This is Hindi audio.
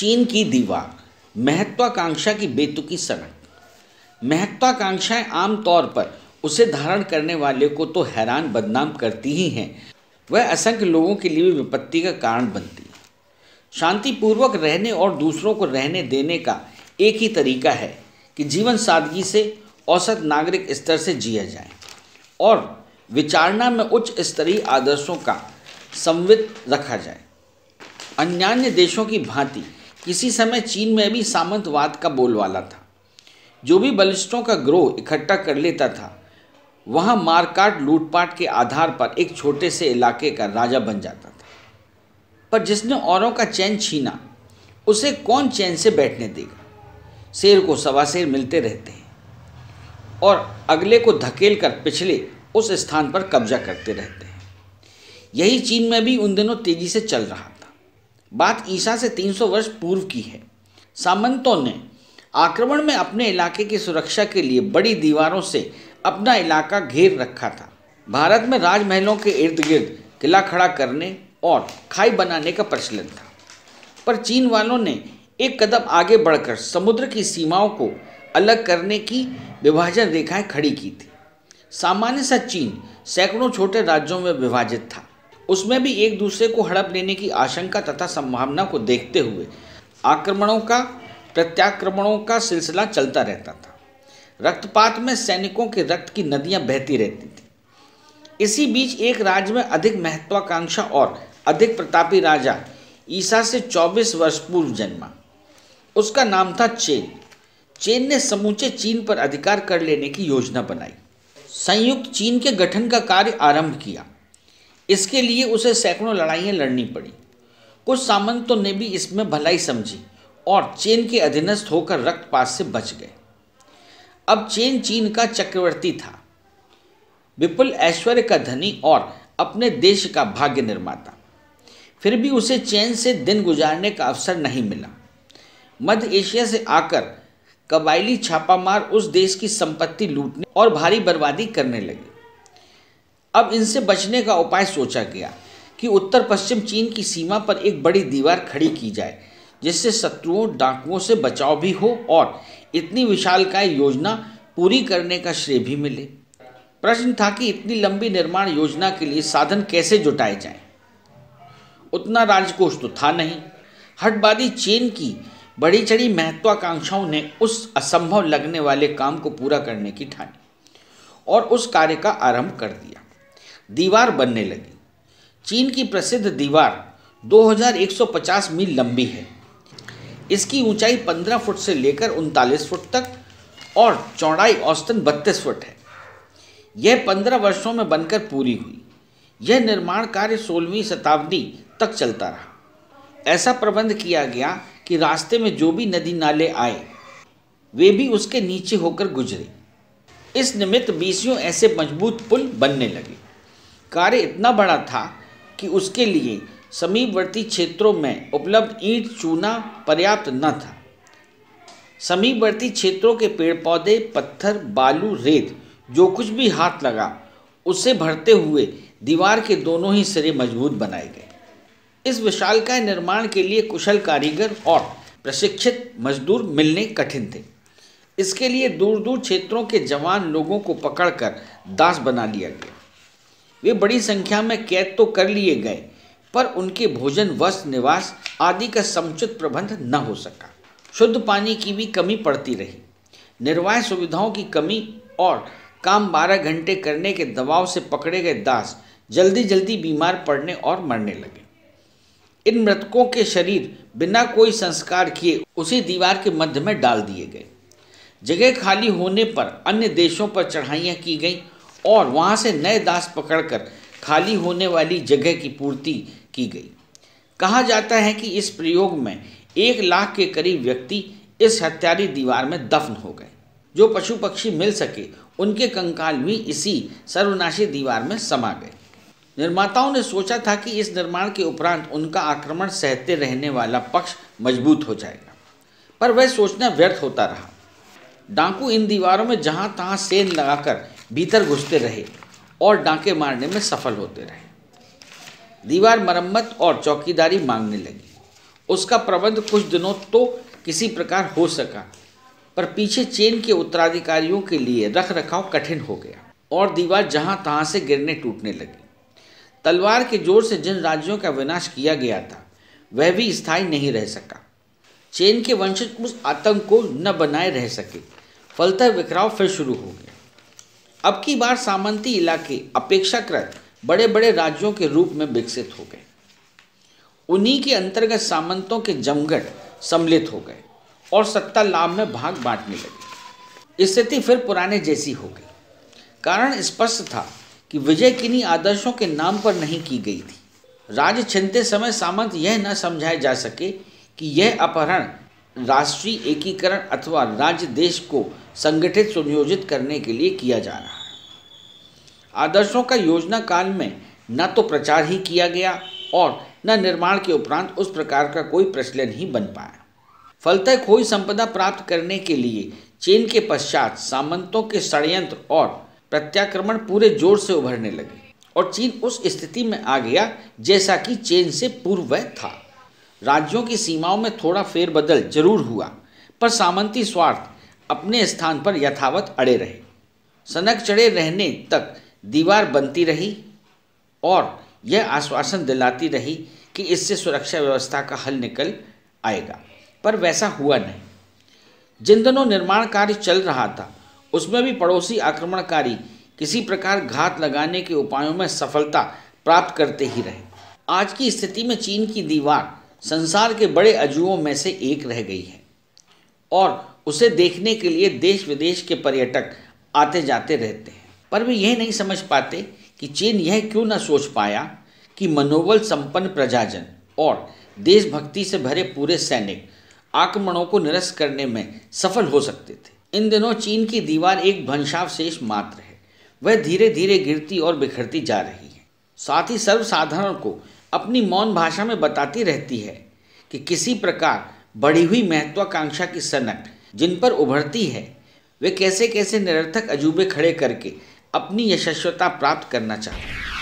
चीन की दीवार, महत्वाकांक्षा की बेतुकी सनक। महत्वाकांक्षाएं आमतौर पर उसे धारण करने वाले को तो हैरान बदनाम करती ही हैं, वह असंख्य लोगों के लिए भी विपत्ति का कारण बनती है। शांतिपूर्वक रहने और दूसरों को रहने देने का एक ही तरीका है कि जीवन सादगी से औसत नागरिक स्तर से जिया जाए और विचारना में उच्च स्तरीय आदर्शों का संवित रखा जाए। अन्यान्य देशों की भांति किसी समय चीन में भी सामंतवाद का बोलबाला था। जो भी बलिष्ठों का गिरोह इकट्ठा कर लेता था, वहाँ मारकाट लूटपाट के आधार पर एक छोटे से इलाके का राजा बन जाता था। पर जिसने औरों का चैन छीना, उसे कौन चैन से बैठने देगा। शेर को सवा शेर मिलते रहते हैं और अगले को धकेल कर पिछले उस स्थान पर कब्जा करते रहते हैं। यही चीन में भी उन दिनों तेजी से चल रहा था। बात ईसा से 300 वर्ष पूर्व की है। सामंतों ने आक्रमण में अपने इलाके की सुरक्षा के लिए बड़ी दीवारों से अपना इलाका घेर रखा था। भारत में राजमहलों के इर्द गिर्द किला खड़ा करने और खाई बनाने का प्रचलन था, पर चीन वालों ने एक कदम आगे बढ़कर समुद्र की सीमाओं को अलग करने की विभाजन रेखाएं खड़ी की थी। सामान्य सा चीन सैकड़ों छोटे राज्यों में विभाजित था। उसमें भी एक दूसरे को हड़प लेने की आशंका तथा संभावना को देखते हुए आक्रमणों का प्रत्याक्रमणों का सिलसिला चलता रहता था। रक्तपात में सैनिकों के रक्त की नदियां बहती रहती थी। इसी बीच एक राज्य में अधिक महत्वाकांक्षा और अधिक प्रतापी राजा ईसा से 24 वर्ष पूर्व जन्मा। उसका नाम था चेन। चेन ने समूचे चीन पर अधिकार कर लेने की योजना बनाई। संयुक्त चीन के गठन का कार्य आरंभ किया। इसके लिए उसे सैकड़ों लड़ाइयाँ लड़नी पड़ी। कुछ सामंतों ने भी इसमें भलाई समझी और चेन के अधीनस्थ होकर रक्तपात से बच गए। अब चेन चीन का चक्रवर्ती था, विपुल ऐश्वर्य का धनी और अपने देश का भाग्य निर्माता। फिर भी उसे चैन से दिन गुजारने का अवसर नहीं मिला। मध्य एशिया से आकर कबायली छापामार उस देश की संपत्ति लूटने और भारी बर्बादी करने लगे। अब इनसे बचने का उपाय सोचा गया कि उत्तर पश्चिम चीन की सीमा पर एक बड़ी दीवार खड़ी की जाए, जिससे शत्रुओं डाकुओं से बचाव भी हो और इतनी विशालकाय योजना पूरी करने का श्रेय भी मिले। प्रश्न था कि इतनी लंबी निर्माण योजना के लिए साधन कैसे जुटाए जाएं। उतना राजकोष तो था नहीं। हठबादी चीन की बढ़ी चढ़ी महत्वाकांक्षाओं ने उस असंभव लगने वाले काम को पूरा करने की ठानी और उस कार्य का आरंभ कर दिया। दीवार बनने लगी। चीन की प्रसिद्ध दीवार 2150 मील लंबी है। इसकी ऊंचाई 15 फुट से लेकर 39 फुट तक और चौड़ाई औसतन 32 फुट है। यह 15 वर्षों में बनकर पूरी हुई। यह निर्माण कार्य 16वीं शताब्दी तक चलता रहा। ऐसा प्रबंध किया गया कि रास्ते में जो भी नदी नाले आए, वे भी उसके नीचे होकर गुजरे। इस निमित्त 20 ऐसे मजबूत पुल बनने लगे। कार्य इतना बड़ा था कि उसके लिए समीपवर्ती क्षेत्रों में उपलब्ध ईंट चूना पर्याप्त न था। समीपवर्ती क्षेत्रों के पेड़ पौधे, पत्थर, बालू, रेत, जो कुछ भी हाथ लगा, उससे भरते हुए दीवार के दोनों ही सिरे मजबूत बनाए गए। इस विशालकाय निर्माण के लिए कुशल कारीगर और प्रशिक्षित मजदूर मिलने कठिन थे। इसके लिए दूर दूर क्षेत्रों के जवान लोगों को पकड़कर दास बना लिया गया। वे बड़ी संख्या में कैद तो कर लिए गए, पर उनके भोजन, वस्त्र, निवास आदि का समुचित प्रबंध न हो सका। शुद्ध पानी की भी कमी पड़ती रही। निर्वाह सुविधाओं की कमी और काम 12 घंटे करने के दबाव से पकड़े गए दास जल्दी जल्दी बीमार पड़ने और मरने लगे। इन मृतकों के शरीर बिना कोई संस्कार किए उसी दीवार के मध्य में डाल दिए गए। जगह खाली होने पर अन्य देशों पर चढ़ाइयाँ की गईं और वहाँ से नए दास पकड़कर खाली होने वाली जगह की पूर्ति की गई। कहा जाता है कि इस प्रयोग में 1 लाख के करीब व्यक्ति इस हत्यारी दीवार में दफन हो गए। जो पशु पक्षी मिल सके, उनके कंकाल भी इसी सर्वनाशी दीवार में समा गए। निर्माताओं ने सोचा था कि इस निर्माण के उपरांत उनका आक्रमण सहते रहने वाला पक्ष मजबूत हो जाएगा, पर वह सोचना व्यर्थ होता रहा। डाकू इन दीवारों में जहाँ तहाँ सेंध लगाकर भीतर घुसते रहे और डांके मारने में सफल होते रहे। दीवार मरम्मत और चौकीदारी मांगने लगी। उसका प्रबंध कुछ दिनों तो किसी प्रकार हो सका, पर पीछे चेन के उत्तराधिकारियों के लिए रख रखाव कठिन हो गया और दीवार जहां तहां से गिरने टूटने लगी। तलवार के जोर से जिन राज्यों का विनाश किया गया था वह भी स्थायी नहीं रह सका। चेन के वंशज उस आतंक को न बनाए रह सके, फलतः बिखराव फिर शुरू हो गया। अब की बार सामंती इलाके अपेक्षाकृत बड़े बड़े राज्यों के रूप में विकसित हो गए। उन्हीं के अंतर्गत सामंतों के जमघट सम्मिलित हो गए और सत्ता लाभ में भाग बांटने लगे। स्थिति फिर पुराने जैसी हो गई। कारण स्पष्ट था कि विजय किन्हीं आदर्शों के नाम पर नहीं की गई थी। राज्य छीनते समय सामंत यह न समझाए जा सके कि यह अपहरण राष्ट्रीय एकीकरण अथवा राज्य देश को संगठित सुनियोजित करने के लिए किया जा रहा है। आदर्शों का योजना काल में न तो प्रचार ही किया गया और न निर्माण के उपरांत उस प्रकार का कोई प्रचलन ही बन पाया। फलतः खोई संपदा प्राप्त करने के लिए चीन के पश्चात सामंतों के षड्यंत्र और प्रत्याक्रमण पूरे जोर से उभरने लगे और चीन उस स्थिति में आ गया जैसा कि चीन से पूर्व वह था। राज्यों की सीमाओं में थोड़ा फेरबदल जरूर हुआ, पर सामंती स्वार्थ अपने स्थान पर यथावत अड़े रहे। सनक चढ़े रहने तक दीवार बनती रही और यह आश्वासन दिलाती रही कि इससे सुरक्षा व्यवस्था का हल निकल आएगा, पर वैसा हुआ नहीं। जिन दिनों निर्माण कार्य चल रहा था उसमें भी पड़ोसी आक्रमणकारी किसी प्रकार घात लगाने के उपायों में सफलता प्राप्त करते ही रहे। आज की स्थिति में चीन की दीवार संसार के बड़े अजूबों में से एक रह गई है और उसे देखने के लिए देश विदेश के पर्यटक आते जाते रहते हैं, पर वे यह नहीं समझ पाते कि चीन यह क्यों न सोच पाया कि मनोबल संपन्न प्रजाजन और देशभक्ति से भरे पूरे सैनिक आक्रमणों को निरस्त करने में सफल हो सकते थे। इन दिनों चीन की दीवार एक भंशावशेष मात्र है। वह धीरे धीरे गिरती और बिखरती जा रही है। साथ ही सर्वसाधारण को अपनी मौन भाषा में बताती रहती है कि किसी प्रकार बढ़ी हुई महत्वाकांक्षा की सनक जिन पर उभरती है वे कैसे कैसे निरर्थक अजूबे खड़े करके अपनी यशस्वता प्राप्त करना चाहते हैं।